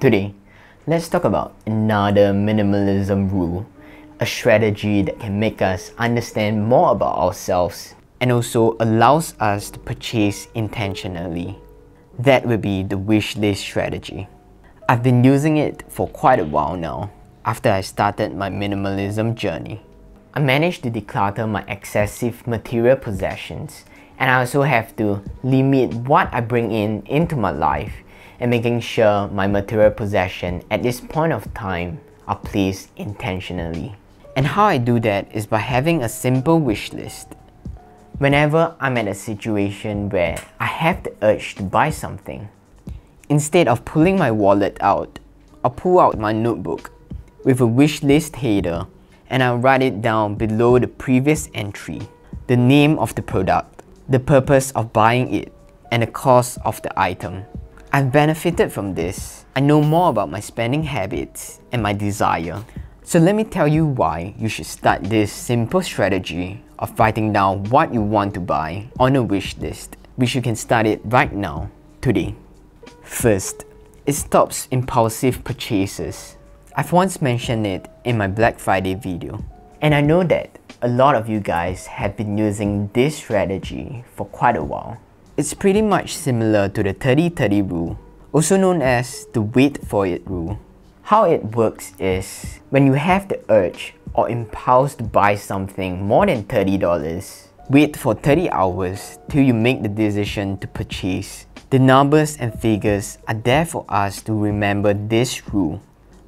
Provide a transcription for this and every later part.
Today, let's talk about another minimalism rule, a strategy that can make us understand more about ourselves and also allows us to purchase intentionally. That would be the wish list strategy. I've been using it for quite a while now, after I started my minimalism journey. I managed to declutter my excessive material possessions, and I also have to limit what I bring into my life and making sure my material possession at this point of time are placed intentionally. And how I do that is by having a simple wish list. Whenever I'm at a situation where I have the urge to buy something, instead of pulling my wallet out, I'll pull out my notebook with a wish list header and I'll write it down below the previous entry, the name of the product, the purpose of buying it, and the cost of the item. I've benefited from this. I know more about my spending habits and my desire. So let me tell you why you should start this simple strategy of writing down what you want to buy on a wish list, which you can start it right now, today. First, it stops impulsive purchases. I've once mentioned it in my Black Friday video. And I know that a lot of you guys have been using this strategy for quite a while. It's pretty much similar to the 30-30 rule, also known as the wait for it rule. How it works is, when you have the urge or impulse to buy something more than $30, wait for 30 hours till you make the decision to purchase. The numbers and figures are there for us to remember this rule.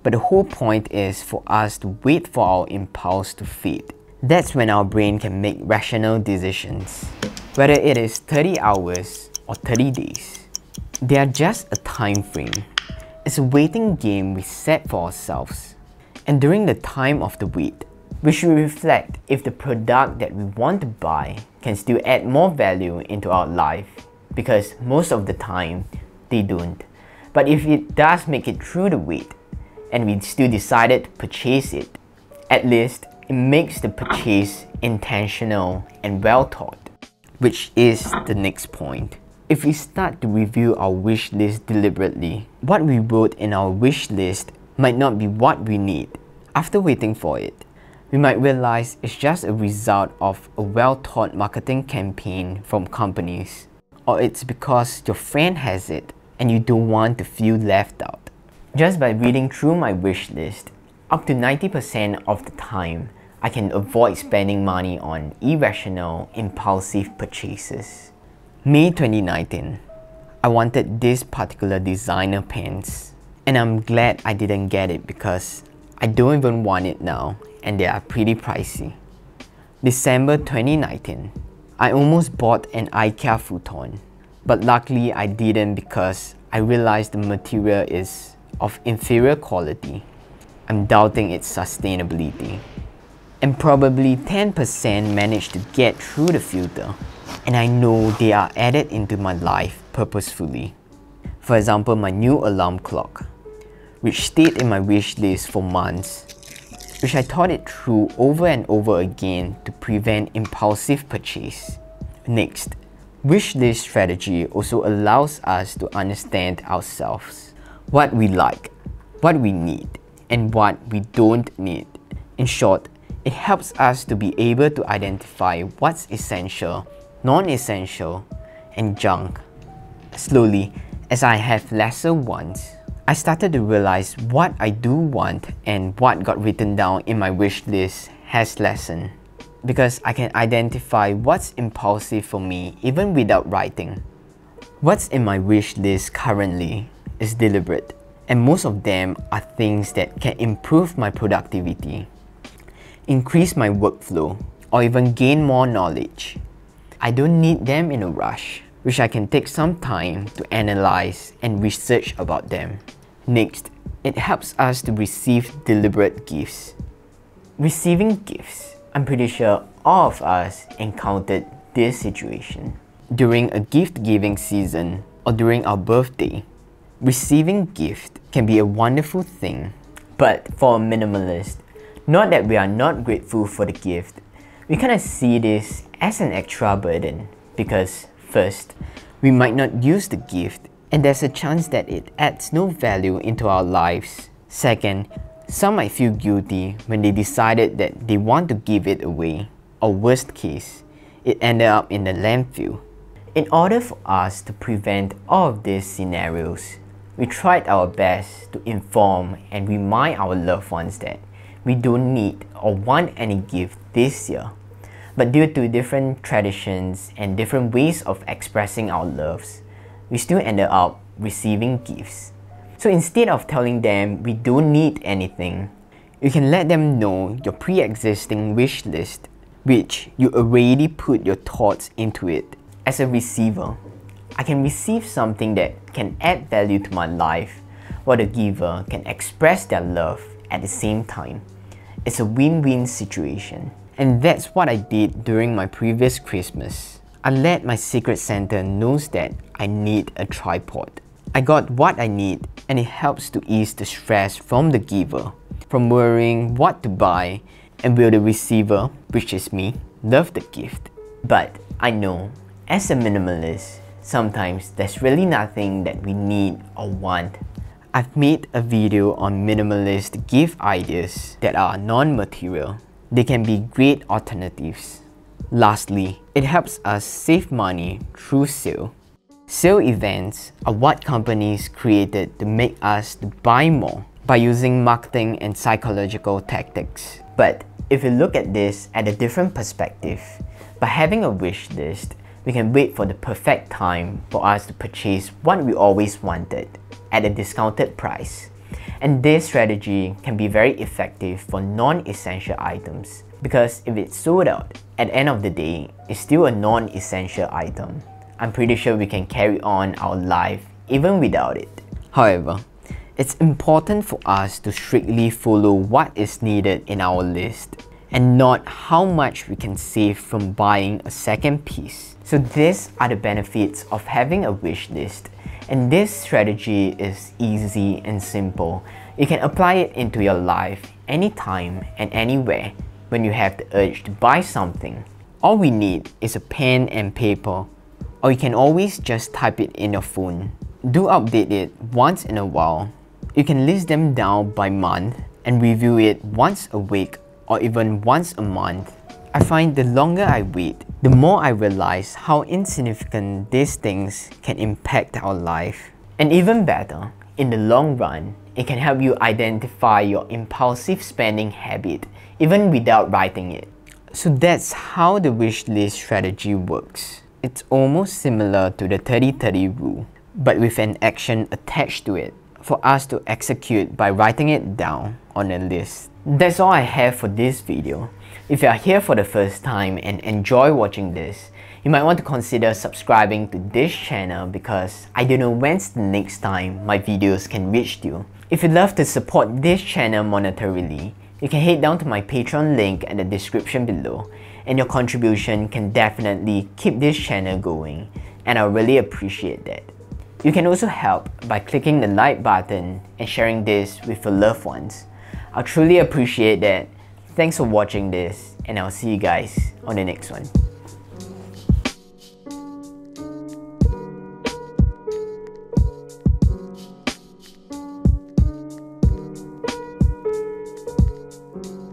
But the whole point is for us to wait for our impulse to fade. That's when our brain can make rational decisions. Whether it is 30 hours or 30 days, they are just a time frame. It's a waiting game we set for ourselves. And during the time of the wait, we should reflect if the product that we want to buy can still add more value into our life, because most of the time, they don't. But if it does make it through the wait, and we still decided to purchase it, at least it makes the purchase intentional and well thought. Which is the next point. If we start to review our wish list deliberately, what we wrote in our wish list might not be what we need. After waiting for it, we might realize it's just a result of a well-thought marketing campaign from companies, or it's because your friend has it and you don't want to feel left out. Just by reading through my wish list, up to 90% of the time, I can avoid spending money on irrational, impulsive purchases. May 2019, I wanted this particular designer pants, and I'm glad I didn't get it because I don't even want it now and they are pretty pricey. December 2019, I almost bought an IKEA futon, but luckily I didn't because I realized the material is of inferior quality. I'm doubting its sustainability. And probably 10% managed to get through the filter, and I know they are added into my life purposefully. For example, my new alarm clock, which stayed in my wish list for months, which I thought it through over and over again to prevent impulsive purchase. Next, wish list strategy also allows us to understand ourselves, what we like, what we need, and what we don't need. In short, it helps us to be able to identify what's essential, non-essential, and junk. Slowly, as I have lesser wants, I started to realize what I do want and what got written down in my wish list has lessened. Because I can identify what's impulsive for me even without writing. What's in my wish list currently is deliberate, and most of them are things that can improve my productivity, increase my workflow, or even gain more knowledge. I don't need them in a rush, which I can take some time to analyze and research about them. Next, it helps us to receive deliberate gifts. Receiving gifts, I'm pretty sure all of us encountered this situation. During a gift-giving season or during our birthday, receiving gift can be a wonderful thing. But for a minimalist, not that we are not grateful for the gift, we kind of see this as an extra burden because first, we might not use the gift and there's a chance that it adds no value into our lives. Second, some might feel guilty when they decided that they want to give it away, or worst case, it ended up in the landfill. In order for us to prevent all of these scenarios, we tried our best to inform and remind our loved ones that we don't need or want any gift this year. But due to different traditions and different ways of expressing our loves, we still ended up receiving gifts. So instead of telling them we don't need anything, you can let them know your pre-existing wish list, which you already put your thoughts into it. As a receiver, I can receive something that can add value to my life, while the giver can express their love at the same time. It's a win-win situation. And that's what I did during my previous Christmas. I let my Secret Santa know that I need a tripod. I got what I need, and it helps to ease the stress from the giver, from worrying what to buy, and will the receiver, which is me, love the gift. But I know, as a minimalist, sometimes there's really nothing that we need or want. I've made a video on minimalist gift ideas that are non-material. They can be great alternatives. Lastly, it helps us save money through sale. Sale events are what companies created to make us buy more by using marketing and psychological tactics. But if you look at this at a different perspective, by having a wish list, we can wait for the perfect time for us to purchase what we always wanted at a discounted price. And this strategy can be very effective for non-essential items, because if it's sold out, at the end of the day, it's still a non-essential item. I'm pretty sure we can carry on our life even without it. However, it's important for us to strictly follow what is needed in our list, and not how much we can save from buying a second piece. So these are the benefits of having a wish list. And this strategy is easy and simple. You can apply it into your life anytime and anywhere when you have the urge to buy something. All we need is a pen and paper, or you can always just type it in your phone. Do update it once in a while. You can list them down by month and review it once a week or even once a month. I find the longer I wait, the more I realize how insignificant these things can impact our life. And even better, in the long run, it can help you identify your impulsive spending habit even without writing it. So that's how the wish list strategy works. It's almost similar to the 30-30 rule, but with an action attached to it for us to execute by writing it down on a list. That's all I have for this video. If you are here for the first time and enjoy watching this, you might want to consider subscribing to this channel, because I don't know when's the next time my videos can reach you. If you'd love to support this channel monetarily, you can head down to my Patreon link in the description below, and your contribution can definitely keep this channel going, and I really appreciate that. You can also help by clicking the like button and sharing this with your loved ones. I truly appreciate that. Thanks for watching this, and I'll see you guys on the next one.